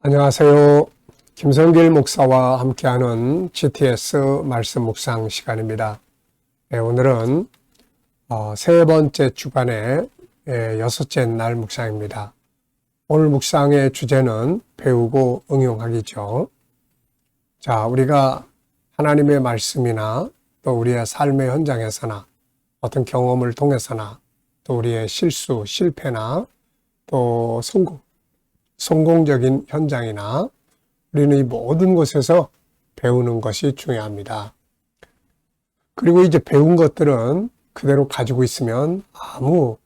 안녕하세요. 김성길 목사와 함께하는 GTS 말씀 묵상 시간입니다. 오늘은 세 번째 주간의 여섯째 날 묵상입니다. 오늘 묵상의 주제는 배우고 응용하기죠. 자, 우리가 하나님의 말씀이나 또 우리의 삶의 현장에서나 어떤 경험을 통해서나 또 우리의 실수, 실패나 또 성공적인 현장이나 우리는 이 모든 곳에서 배우는 것이 중요합니다. 그리고 이제 배운 것들은 그대로 가지고 있으면 아무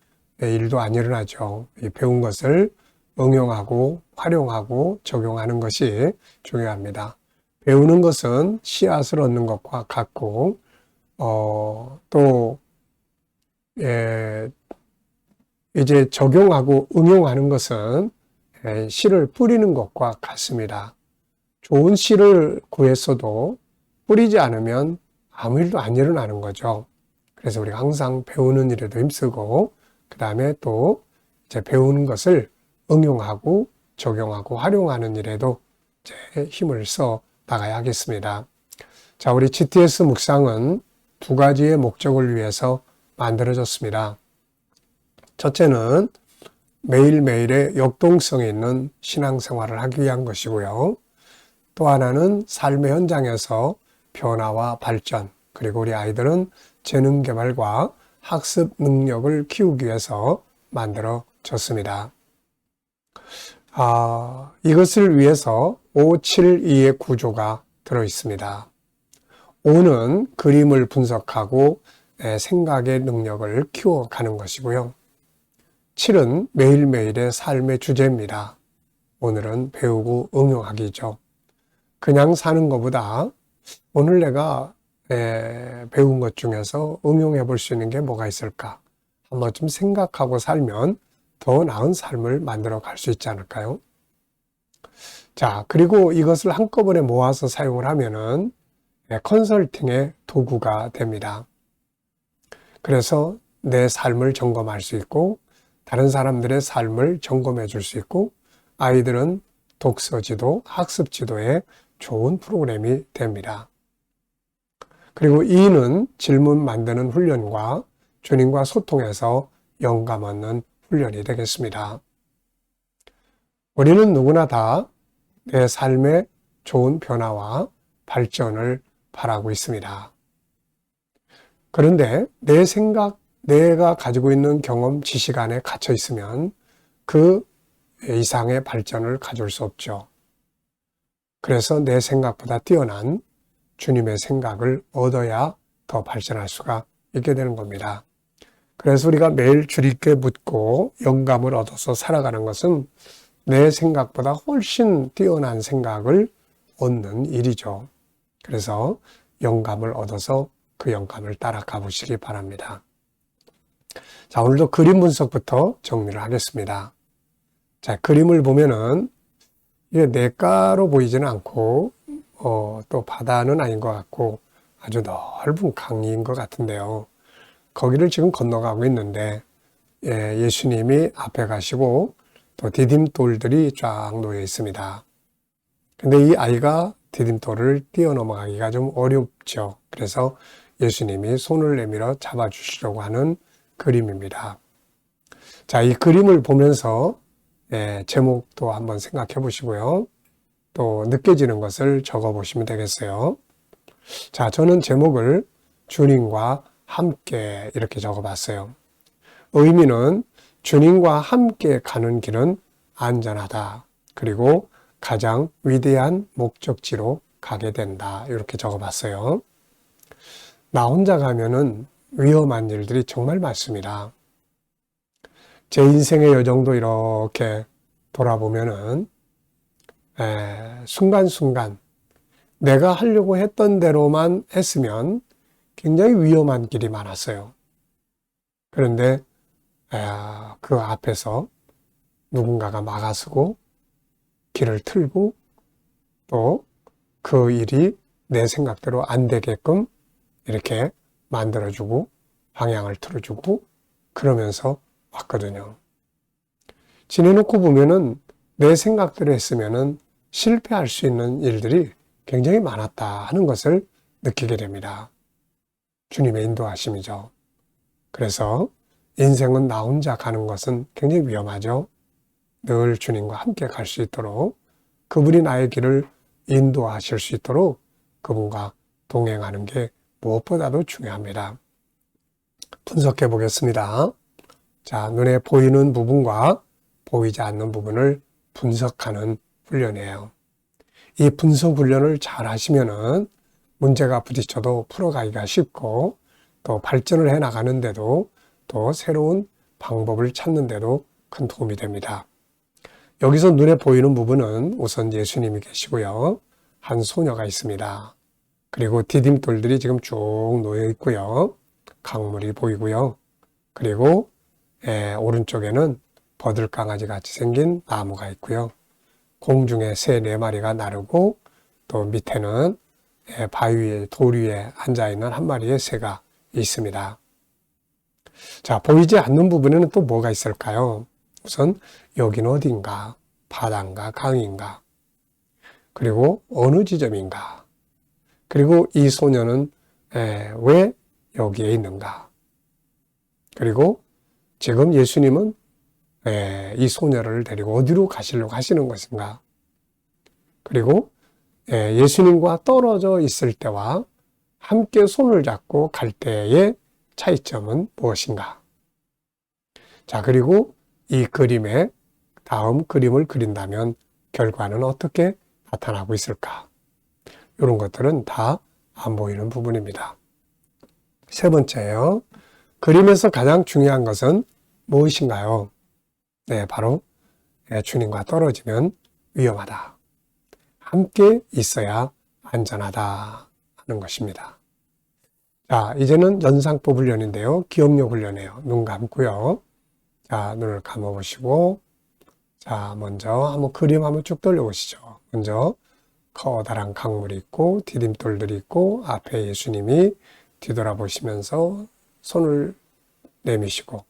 일도 안 일어나죠. 이 배운 것을 응용하고 활용하고 적용하는 것이 중요합니다. 배우는 것은 씨앗을 얻는 것과 같고 이제 적용하고 응용하는 것은 씨를 뿌리는 것과 같습니다. 좋은 씨를 구했어도 뿌리지 않으면 아무 일도 안 일어나는 거죠. 그래서 우리가 항상 배우는 일에도 힘쓰고 그 다음에 또 이제 배우는 것을 응용하고 적용하고 활용하는 일에도 이제 힘을 써 나가야 하겠습니다. 자, 우리 GTS 묵상은 두 가지의 목적을 위해서 만들어졌습니다. 첫째는 매일매일의 역동성이 있는 신앙생활을 하기 위한 것이고요. 또 하나는 삶의 현장에서 변화와 발전, 그리고 우리 아이들은 재능 개발과 학습 능력을 키우기 위해서 만들어졌습니다. 이것을 위해서 572의 구조가 들어 있습니다. 5는 그림을 분석하고 생각의 능력을 키워가는 것이고요. 7은 매일매일의 삶의 주제입니다. 오늘은 배우고 응용하기죠. 그냥 사는 것보다 오늘 내가 배운 것 중에서 응용해 볼 수 있는 게 뭐가 있을까? 한번 좀 생각하고 살면 더 나은 삶을 만들어 갈 수 있지 않을까요? 자, 그리고 이것을 한꺼번에 모아서 사용을 하면은 컨설팅의 도구가 됩니다. 그래서 내 삶을 점검할 수 있고 다른 사람들의 삶을 점검해 줄 수 있고 아이들은 독서지도, 학습지도에 좋은 프로그램이 됩니다. 그리고 E는 질문 만드는 훈련과 주님과 소통해서 영감 얻는 훈련이 되겠습니다. 우리는 누구나 다 내 삶의 좋은 변화와 발전을 바라고 있습니다. 그런데 내 생각, 내가 가지고 있는 경험, 지식 안에 갇혀 있으면 그 이상의 발전을 가져올 수 없죠. 그래서 내 생각보다 뛰어난 주님의 생각을 얻어야 더 발전할 수가 있게 되는 겁니다. 그래서 우리가 매일 주님께 묻고 영감을 얻어서 살아가는 것은 내 생각보다 훨씬 뛰어난 생각을 얻는 일이죠. 그래서 영감을 얻어서 그 영감을 따라가 보시기 바랍니다. 자, 오늘도 그림 분석부터 정리를 하겠습니다. 자, 그림을 보면은 이게 냇가로 보이지는 않고 또 바다는 아닌 것 같고 아주 넓은 강인 것 같은데요. 거기를 지금 건너가고 있는데 예수님이 앞에 가시고 또 디딤돌들이 쫙 놓여 있습니다. 근데 이 아이가 디딤돌을 뛰어넘어가기가 좀 어렵죠. 그래서 예수님이 손을 내밀어 잡아주시려고 하는 그림입니다. 자, 이 그림을 보면서 제목도 한번 생각해 보시고요. 또 느껴지는 것을 적어 보시면 되겠어요. 자, 저는 제목을 주님과 함께 이렇게 적어 봤어요. 의미는 주님과 함께 가는 길은 안전하다. 그리고 가장 위대한 목적지로 가게 된다. 이렇게 적어 봤어요. 나 혼자 가면은 위험한 일들이 정말 많습니다. 제 인생의 여정도 이렇게 돌아보면은 순간순간 내가 하려고 했던 대로만 했으면 굉장히 위험한 길이 많았어요. 그런데 그 앞에서 누군가가 막아서고 길을 틀고 또 그 일이 내 생각대로 안 되게끔 이렇게 만들어주고 방향을 틀어주고 그러면서 왔거든요. 지내놓고 보면은 내 생각대로 했으면은 실패할 수 있는 일들이 굉장히 많았다 하는 것을 느끼게 됩니다. 주님의 인도하심이죠. 그래서 인생은 나 혼자 가는 것은 굉장히 위험하죠. 늘 주님과 함께 갈 수 있도록 그분이 나의 길을 인도하실 수 있도록 그분과 동행하는 게 무엇보다도 중요합니다. 분석해 보겠습니다. 자, 눈에 보이는 부분과 보이지 않는 부분을 분석하는 훈련이에요. 이 분석 훈련을 잘 하시면은 문제가 부딪혀도 풀어가기가 쉽고 또 발전을 해 나가는데도 또 새로운 방법을 찾는데도 큰 도움이 됩니다. 여기서 눈에 보이는 부분은 우선 예수님이 계시고요. 한 소녀가 있습니다. 그리고 디딤돌들이 지금 쭉 놓여 있고요. 강물이 보이고요. 그리고 오른쪽에는 버들강아지 같이 생긴 나무가 있고요. 공중에 새 4마리가 나르고 또 밑에는 바위 위에 돌 위에 앉아있는 한 마리의 새가 있습니다. 자, 보이지 않는 부분에는 또 뭐가 있을까요? 우선 여기는 어딘가, 바다인가, 강인가, 그리고 어느 지점인가, 그리고 이 소녀는 왜 여기에 있는가, 그리고 지금 예수님은 이 소녀를 데리고 어디로 가시려고 하시는 것인가, 그리고 예수님과 떨어져 있을 때와 함께 손을 잡고 갈 때의 차이점은 무엇인가. 자, 그리고 이 그림의 다음 그림을 그린다면 결과는 어떻게 나타나고 있을까? 이런 것들은 다 안 보이는 부분입니다. 세 번째요. 그림에서 가장 중요한 것은 무엇인가요? 네, 바로 주님과 떨어지면 위험하다. 함께 있어야 안전하다 하는 것입니다. 자, 이제는 연상법 훈련인데요. 기억력 훈련이에요. 눈 감고요. 자, 눈을 감아보시고, 자, 먼저 한번 그림 한번 쭉 돌려보시죠. 먼저 커다란 강물이 있고 디딤돌들이 있고 앞에 예수님이 뒤돌아보시면서 손을 내미시고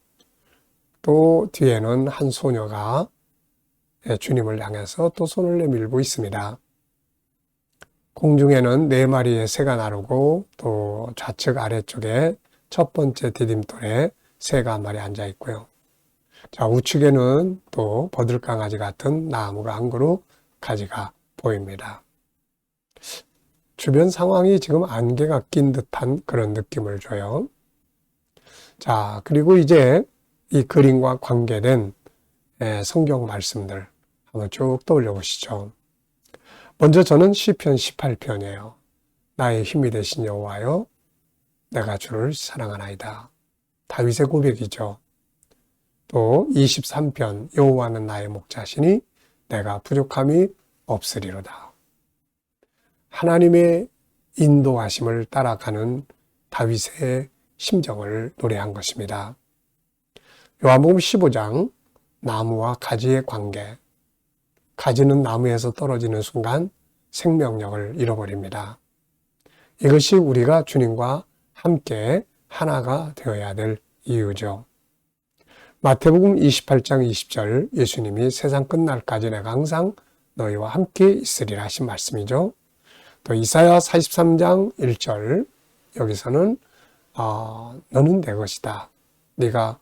또 뒤에는 한 소녀가 주님을 향해서 또 손을 내밀고 있습니다. 공중에는 4마리의 새가 나르고 또 좌측 아래쪽에 첫 번째 디딤돌에 새가 한 마리 앉아 있고요. 자, 우측에는 또 버들강아지 같은 나무가 한 그루 가지가 보입니다. 주변 상황이 지금 안개가 낀 듯한 그런 느낌을 줘요. 자, 그리고 이제 이 그림과 관계된 성경 말씀들 한번 쭉 떠올려 보시죠. 먼저 저는 시편 18편이에요. 나의 힘이 되신 여호와여, 내가 주를 사랑하나이다. 다윗의 고백이죠. 또 23편 여호와는 나의 목자시니 내가 부족함이 없으리로다. 하나님의 인도하심을 따라가는 다윗의 심정을 노래한 것입니다. 요한복음 15장 나무와 가지의 관계. 가지는 나무에서 떨어지는 순간 생명력을 잃어버립니다. 이것이 우리가 주님과 함께 하나가 되어야 될 이유죠. 마태복음 28장 20절 예수님이 세상 끝날까지 내가 항상 너희와 함께 있으리라 하신 말씀이죠. 또 이사야 43장 1절 여기서는 너는 내 것이다. 네가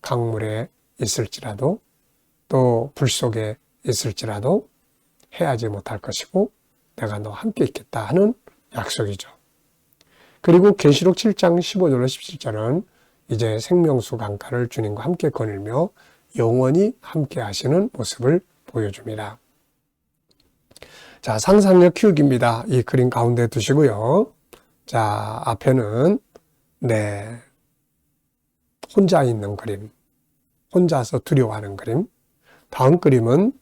강물에 있을지라도 또 불 속에 있을지라도 해하지 못할 것이고 내가 너와 함께 있겠다 하는 약속이죠. 그리고 계시록 7장 15절로 17절은 이제 생명수 강가를 주님과 함께 거닐며 영원히 함께 하시는 모습을 보여줍니다. 자, 상상력 키우기입니다. 이 그림 가운데 두시고요. 자, 앞에는 혼자 있는 그림, 혼자서 두려워하는 그림. 다음 그림은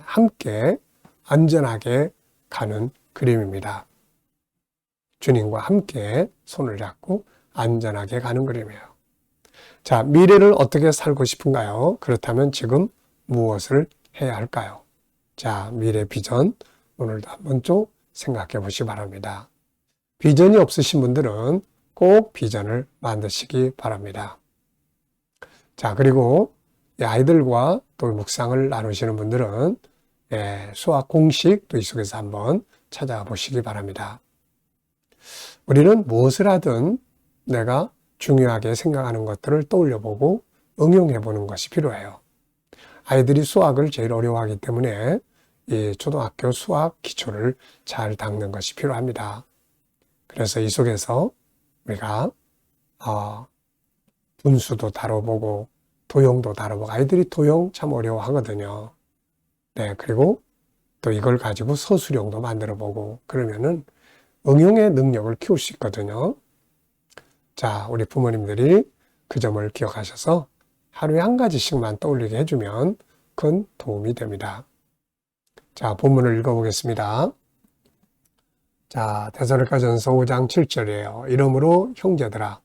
함께 안전하게 가는 그림입니다. 주님과 함께 손을 잡고 안전하게 가는 그림이에요. 자, 미래를 어떻게 살고 싶은가요? 그렇다면 지금 무엇을 해야 할까요? 자, 미래 비전 오늘도 한번 좀 생각해 보시기 바랍니다. 비전이 없으신 분들은 꼭 비전을 만드시기 바랍니다. 자, 그리고 아이들과 또 묵상을 나누시는 분들은 수학 공식도 이 속에서 한번 찾아보시기 바랍니다. 우리는 무엇을 하든 내가 중요하게 생각하는 것들을 떠올려보고 응용해보는 것이 필요해요. 아이들이 수학을 제일 어려워하기 때문에 이 초등학교 수학 기초를 잘 닦는 것이 필요합니다. 그래서 이 속에서 우리가 분수도 다뤄보고 도형도 다뤄보고, 아이들이 도형 참 어려워하거든요. 그리고 또 이걸 가지고 서술형도 만들어보고 그러면은 응용의 능력을 키울 수 있거든요. 자, 우리 부모님들이 그 점을 기억하셔서 하루에 한 가지씩만 떠올리게 해주면 큰 도움이 됩니다. 자, 본문을 읽어보겠습니다. 자, 데살로니가전서 5장 7절이에요. 이러므로 형제들아,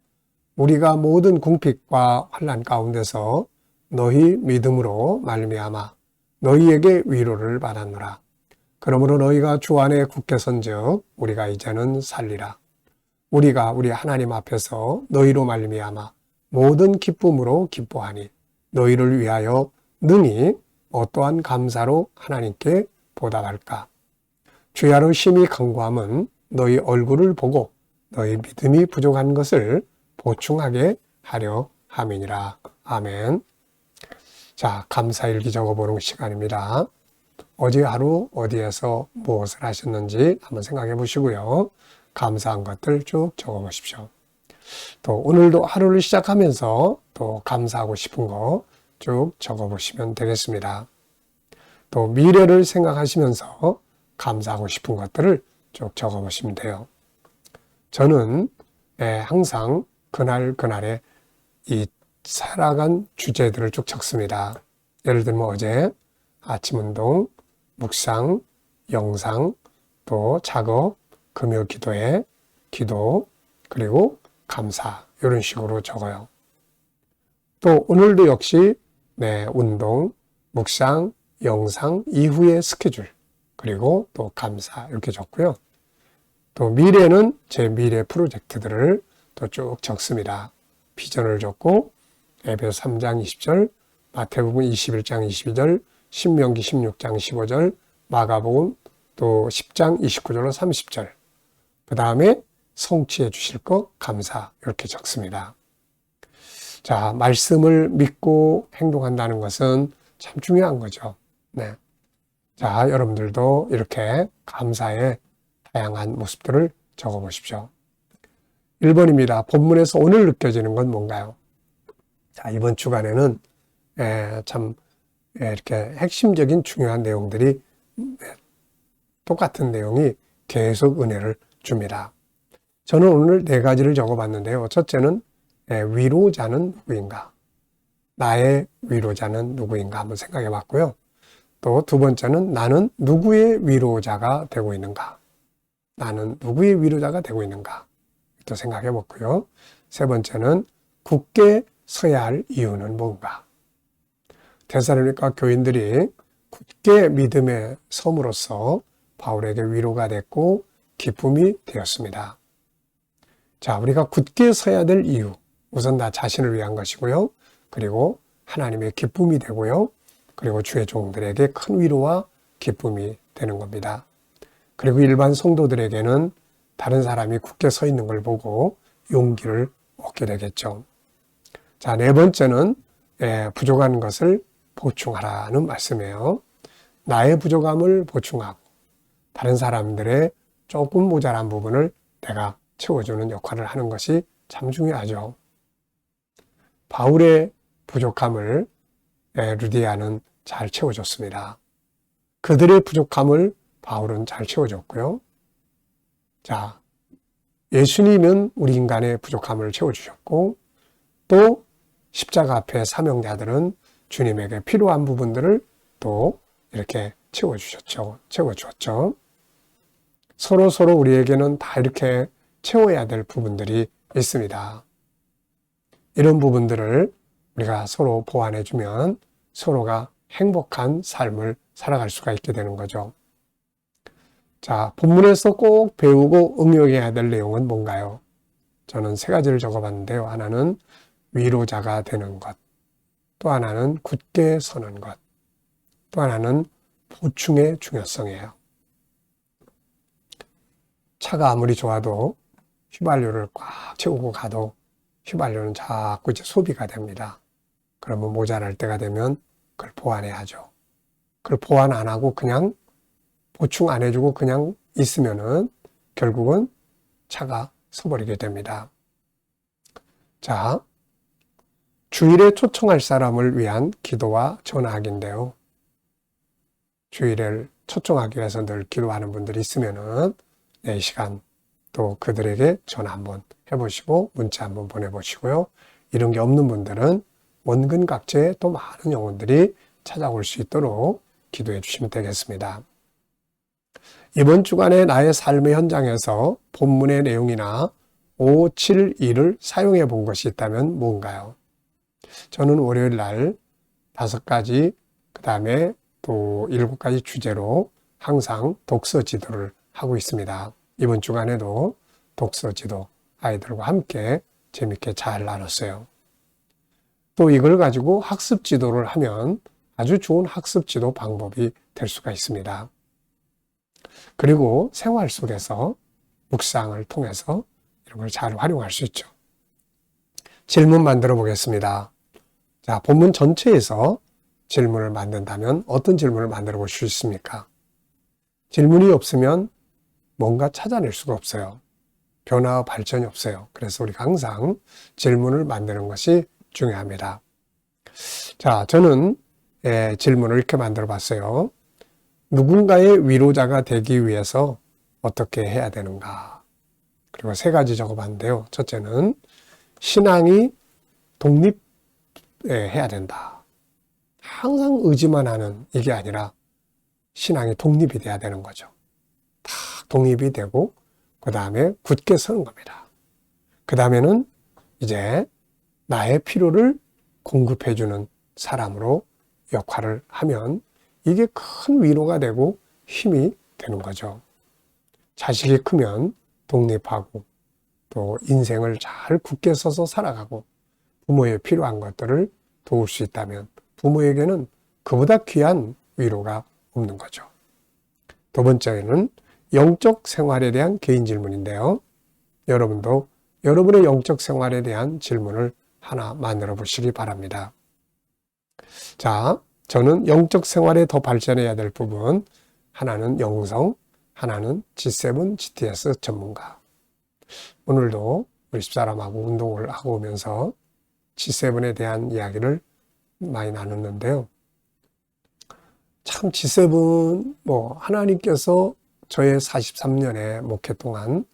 우리가 모든 궁핍과 환난 가운데서 너희 믿음으로 말미암아 너희에게 위로를 받았노라. 그러므로 너희가 주 안에 굳게 선즉 우리가 이제는 살리라. 우리가 우리 하나님 앞에서 너희로 말미암아 모든 기쁨으로 기뻐하니 너희를 위하여 능히 어떠한 감사로 하나님께 보답할까. 주야로 심히 간구함은 너희 얼굴을 보고 너희 믿음이 부족한 것을 보충하게 하려 함이니라. 아멘. 자, 감사일기 적어보는 시간입니다. 어제 하루 어디에서 무엇을 하셨는지 한번 생각해 보시고요. 감사한 것들 쭉 적어 보십시오. 또 오늘도 하루를 시작하면서 또 감사하고 싶은 거 쭉 적어 보시면 되겠습니다. 또 미래를 생각하시면서 감사하고 싶은 것들을 쭉 적어 보시면 돼요. 저는 항상 그날에 이 살아간 주제들을 쭉 적습니다. 예를 들면 어제 아침 운동, 묵상, 영상, 또 작업, 금요 기도회, 기도, 그리고 감사, 이런 식으로 적어요. 또 오늘도 역시 운동, 묵상, 영상 이후의 스케줄, 그리고 또 감사 이렇게 적고요. 또 미래는 제 미래 프로젝트들을 또 쭉 적습니다. 비전을 적고 에베소 3장 20절, 마태복음 21장 22절, 신명기 16장 15절, 마가복음 또 10장 29절로 30절, 그 다음에 성취해 주실 것 감사 이렇게 적습니다. 자, 말씀을 믿고 행동한다는 것은 참 중요한 거죠. 자, 여러분들도 이렇게 감사의 다양한 모습들을 적어 보십시오. 1번입니다. 본문에서 오늘 느껴지는 건 뭔가요? 자, 이번 주간에는 참 이렇게 핵심적인 중요한 내용들이 똑같은 내용이 계속 은혜를 줍니다. 저는 오늘 4가지를 적어봤는데요. 첫째는 위로자는 누구인가? 나의 위로자는 누구인가 한번 생각해 봤고요. 또 두 번째는 나는 누구의 위로자가 되고 있는가? 나는 누구의 위로자가 되고 있는가? 또 생각해 봤고요. 세 번째는 굳게 서야 할 이유는 뭔가? 데살로니가 교인들이 굳게 믿음에 섬으로써 바울에게 위로가 됐고 기쁨이 되었습니다. 자, 우리가 굳게 서야 될 이유, 우선 나 자신을 위한 것이고요. 그리고 하나님의 기쁨이 되고요. 그리고 주의 종들에게 큰 위로와 기쁨이 되는 겁니다. 그리고 일반 성도들에게는 다른 사람이 굳게 서 있는 걸 보고 용기를 얻게 되겠죠. 자, 4번째는 부족한 것을 보충하라는 말씀이에요. 나의 부족함을 보충하고 다른 사람들의 조금 모자란 부분을 내가 채워주는 역할을 하는 것이 참 중요하죠. 바울의 부족함을 루디아는 잘 채워줬습니다. 그들의 부족함을 바울은 잘 채워줬고요. 자, 예수님은 우리 인간의 부족함을 채워주셨고 또 십자가 앞에 사명자들은 주님에게 필요한 부분들을 또 이렇게 채워주셨죠. 채워주었죠. 서로 우리에게는 다 이렇게 채워야 될 부분들이 있습니다. 이런 부분들을 우리가 서로 보완해주면 서로가 행복한 삶을 살아갈 수가 있게 되는 거죠. 자, 본문에서 꼭 배우고 응용해야 될 내용은 뭔가요? 저는 3가지를 적어봤는데요. 하나는 위로자가 되는 것, 또 하나는 굳게 서는 것, 또 하나는 보충의 중요성이에요. 차가 아무리 좋아도 휘발유를 꽉 채우고 가도 휘발유는 자꾸 이제 소비가 됩니다. 그러면 모자랄 때가 되면 그걸 보완해야죠. 그걸 보완 안 하고 그냥 보충 안 해주고 그냥 있으면은 결국은 차가 서버리게 됩니다. 자, 주일에 초청할 사람을 위한 기도와 전화하기인데요. 주일을 초청하기 위해서 늘 기도하는 분들이 있으면은 이 시간 또 그들에게 전화 한번 해보시고 문자 한번 보내보시고요. 이런 게 없는 분들은 원근각지에 또 많은 영혼들이 찾아올 수 있도록 기도해 주시면 되겠습니다. 이번 주간에 나의 삶의 현장에서 본문의 내용이나 572를 사용해 본 것이 있다면 뭔가요? 저는 월요일 날 5가지, 그 다음에 또 7가지 주제로 항상 독서 지도를 하고 있습니다. 이번 주간에도 독서 지도 아이들과 함께 재밌게 잘 나눴어요. 또 이걸 가지고 학습 지도를 하면 아주 좋은 학습 지도 방법이 될 수가 있습니다. 그리고 생활 속에서 묵상을 통해서 이런 걸 잘 활용할 수 있죠. 질문 만들어 보겠습니다. 자, 본문 전체에서 질문을 만든다면 어떤 질문을 만들어 볼 수 있습니까? 질문이 없으면 뭔가 찾아낼 수가 없어요. 변화와 발전이 없어요. 그래서 우리가 항상 질문을 만드는 것이 중요합니다. 자, 저는 질문을 이렇게 만들어 봤어요. 누군가의 위로자가 되기 위해서 어떻게 해야 되는가? 그리고 3가지 적어봤는데요. 첫째는 신앙이 독립해야 된다. 항상 의지만 하는 이게 아니라 신앙이 독립이 돼야 되는 거죠. 다 독립이 되고 그 다음에 굳게 서는 겁니다. 그 다음에는 이제 나의 필요를 공급해주는 사람으로 역할을 하면 이게 큰 위로가 되고 힘이 되는 거죠. 자식이 크면 독립하고 또 인생을 잘 굳게 서서 살아가고 부모의 필요한 것들을 도울 수 있다면 부모에게는 그보다 귀한 위로가 없는 거죠. 두 번째는 영적 생활에 대한 개인 질문인데요. 여러분도 여러분의 영적 생활에 대한 질문을 하나 만들어 보시기 바랍니다. 자, 저는 영적 생활에 더 발전해야 될 부분, 하나는 영성, 하나는 G7, GTS 전문가. 오늘도 우리 집사람하고 운동을 하고 오면서 G7에 대한 이야기를 많이 나눴는데요. 참 G7, 하나님께서 저의 43년의 목회 동안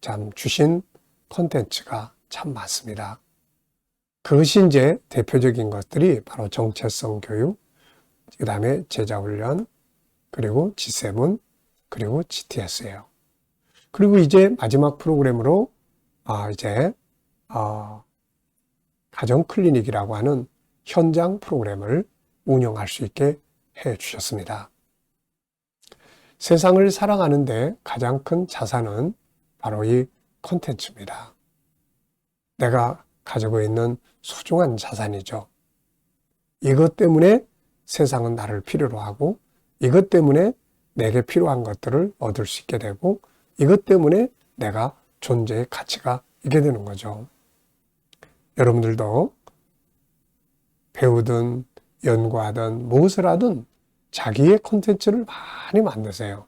참 주신 콘텐츠가 참 많습니다. 그것이 이제 대표적인 것들이 바로 정체성 교육, 그 다음에 제자훈련, 그리고 G7, 그리고 GTS예요. 그리고 이제 마지막 프로그램으로 가정 클리닉이라고 하는 현장 프로그램을 운영할 수 있게 해 주셨습니다. 세상을 살아가는데 가장 큰 자산은 바로 이 콘텐츠입니다. 내가 가지고 있는 소중한 자산이죠. 이것 때문에 세상은 나를 필요로 하고 이것 때문에 내게 필요한 것들을 얻을 수 있게 되고 이것 때문에 내가 존재의 가치가 있게 되는 거죠. 여러분들도 배우든 연구하든 무엇을 하든 자기의 콘텐츠를 많이 만드세요.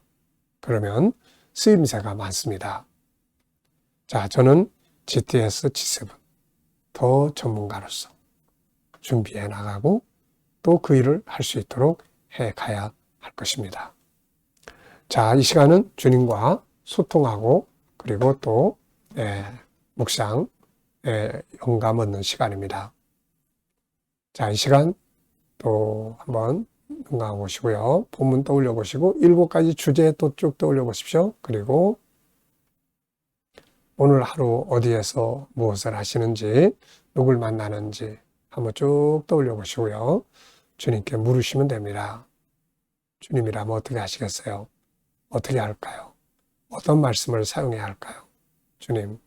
그러면 쓰임새가 많습니다. 자, 저는 GTS, G7 더 전문가로서 준비해 나가고 또 그 일을 할 수 있도록 해 가야 할 것입니다. 자, 이 시간은 주님과 소통하고 그리고 또 묵상, 영감 얻는 시간입니다. 자, 이 시간 또 한번 눈 감아 보시고요. 본문 떠올려 보시고 7가지 주제 또 쭉 떠올려 보십시오. 그리고 오늘 하루 어디에서 무엇을 하시는지, 누굴 만나는지 한번 쭉 떠올려 보시고요. 주님께 물으시면 됩니다. 주님이라면 어떻게 하시겠어요? 어떻게 할까요? 어떤 말씀을 사용해야 할까요? 주님,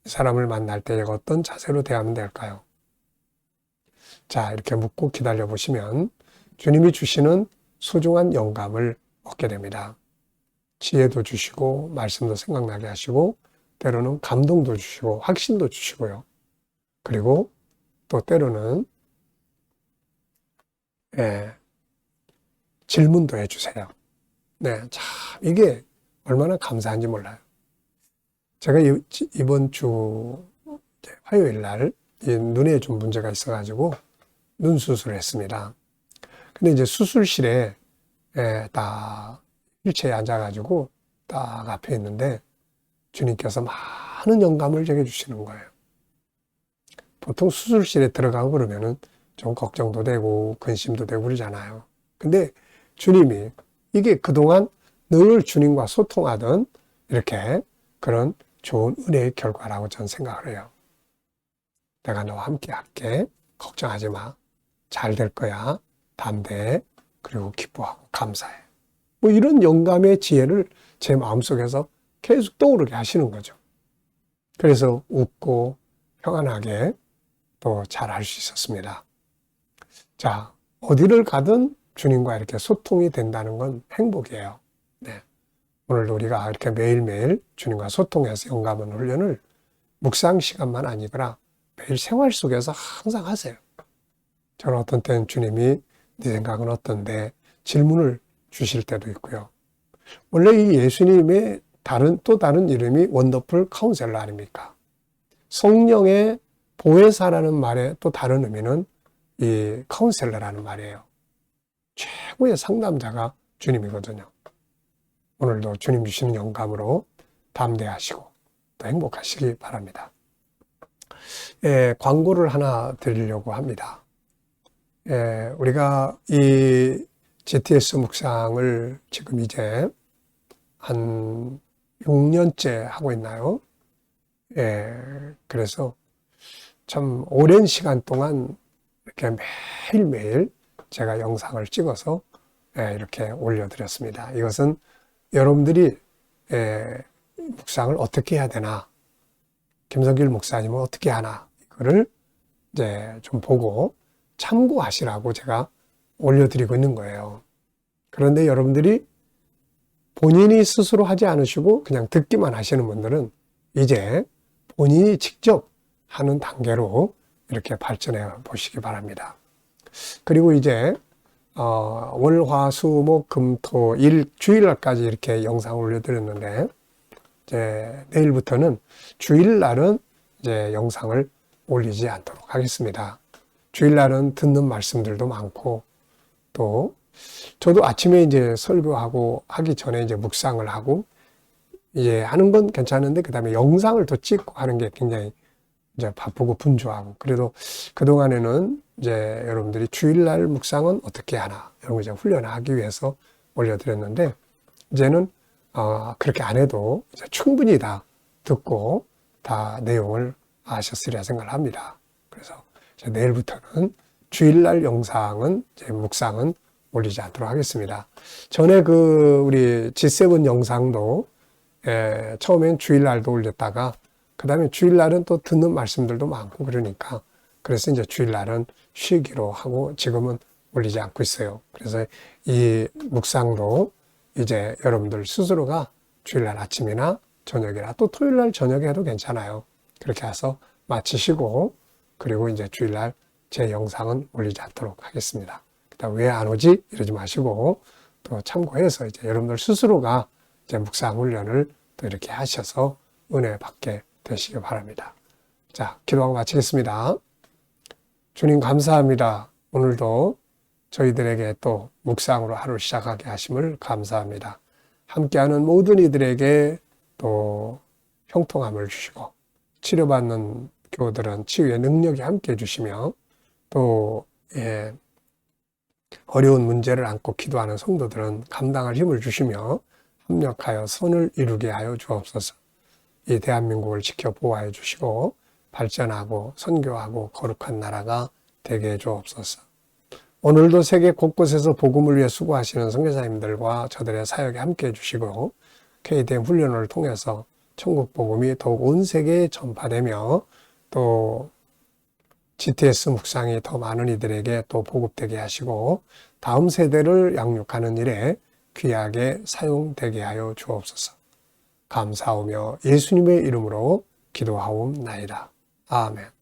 이 사람을 만날 때 어떤 자세로 대하면 될까요? 자, 이렇게 묻고 기다려 보시면 주님이 주시는 소중한 영감을 얻게 됩니다. 지혜도 주시고 말씀도 생각나게 하시고 때로는 감동도 주시고 확신도 주시고요. 그리고 또 때로는 질문도 해주세요. 네, 참 이게 얼마나 감사한지 몰라요. 제가 이번 주 화요일 날 눈에 좀 문제가 있어가지고 눈 수술을 했습니다. 근데 이제 수술실에 딱 휠체어에 앉아가지고 딱 앞에 있는데 주님께서 많은 영감을 제게 주시는 거예요. 보통 수술실에 들어가고 그러면은 좀 걱정도 되고 근심도 되고 그러잖아요. 근데 주님이 이게 그동안 늘 주님과 소통하던 이렇게 그런 좋은 은혜의 결과라고 저는 생각을 해요. 내가 너와 함께 할게. 걱정하지 마. 잘 될 거야. 담대해. 그리고 기뻐하고 감사해. 뭐 이런 영감의 지혜를 제 마음속에서 계속 떠오르게 하시는 거죠. 그래서 웃고 평안하게 또 잘 할 수 있었습니다. 자, 어디를 가든 주님과 이렇게 소통이 된다는 건 행복이에요. 네. 오늘도 우리가 이렇게 매일매일 주님과 소통해서 영감하는 훈련을 묵상 시간만 아니더라 매일 생활 속에서 항상 하세요. 저는 어떤 때는 주님이 네 생각은 어떤데 질문을 주실 때도 있고요. 원래 이 예수님의 또 다른 이름이 원더풀 카운셀러 아닙니까? 성령의 보혜사라는 말의 또 다른 의미는 이 카운셀러라는 말이에요. 최고의 상담자가 주님이거든요. 오늘도 주님 주시는 영감으로 담대하시고 또 행복하시기 바랍니다. 광고를 하나 드리려고 합니다. 우리가 이 GTS 묵상을 지금 이제 한 6년째 하고 있나요? 그래서 참 오랜 시간 동안 이렇게 매일매일 제가 영상을 찍어서 이렇게 올려드렸습니다. 이것은 여러분들이 묵상을 어떻게 해야 되나, 김성길 목사님은 어떻게 하나, 이거를 이제 좀 보고 참고하시라고 제가 올려드리고 있는 거예요. 그런데 여러분들이 본인이 스스로 하지 않으시고 그냥 듣기만 하시는 분들은 이제 본인이 직접 하는 단계로 이렇게 발전해 보시기 바랍니다. 그리고 이제 월, 화, 수, 목, 금, 토, 일, 주일날까지 이렇게 영상을 올려드렸는데 이제 내일부터는 주일날은 이제 영상을 올리지 않도록 하겠습니다. 주일날은 듣는 말씀들도 많고 또 저도 아침에 이제 설교하고 하기 전에 이제 묵상을 하고 이제 하는 건 괜찮은데 그 다음에 영상을 더 찍고 하는 게 굉장히 이제 바쁘고 분주하고 그래도 그동안에는 이제 여러분들이 주일날 묵상은 어떻게 하나 이런 거 이제 훈련하기 위해서 올려드렸는데 이제는 그렇게 안 해도 이제 충분히 다 듣고 다 내용을 아셨으리라 생각을 합니다. 그래서 이제 내일부터는 주일날 영상은 이제 묵상은 올리지 않도록 하겠습니다. 전에 우리 G7 영상도 처음엔 주일날도 올렸다가 그 다음에 주일날은 또 듣는 말씀들도 많고 그러니까 그래서 이제 주일날은 쉬기로 하고 지금은 올리지 않고 있어요. 그래서 이 묵상도 이제 여러분들 스스로가 주일날 아침이나 저녁이나 또 토요일날 저녁에 해도 괜찮아요. 그렇게 해서 마치시고 그리고 이제 주일날 제 영상은 올리지 않도록 하겠습니다. 그다음 왜 안 오지? 이러지 마시고 또 참고해서 이제 여러분들 스스로가 이제 묵상 훈련을 또 이렇게 하셔서 은혜 받게 되시기 바랍니다. 자, 기도하고 마치겠습니다. 주님 감사합니다. 오늘도 저희들에게 또 묵상으로 하루를 시작하게 하심을 감사합니다. 함께하는 모든 이들에게 또 형통함을 주시고 치료받는 교우들은 치유의 능력이 함께 해주시며 또 어려운 문제를 안고 기도하는 성도들은 감당할 힘을 주시며 협력하여 선을 이루게 하여 주옵소서. 이 대한민국을 지켜 보호하여 주시고 발전하고 선교하고 거룩한 나라가 되게 해 주옵소서. 오늘도 세계 곳곳에서 복음을 위해 수고하시는 선교사님들과 저들의 사역에 함께 해주시고 KDM 훈련을 통해서 천국 복음이 더욱 온 세계에 전파되며 또 GTS 묵상이 더 많은 이들에게 또 보급되게 하시고 다음 세대를 양육하는 일에 귀하게 사용되게 하여 주옵소서. 감사하며 예수님의 이름으로 기도하옵나이다. 아멘.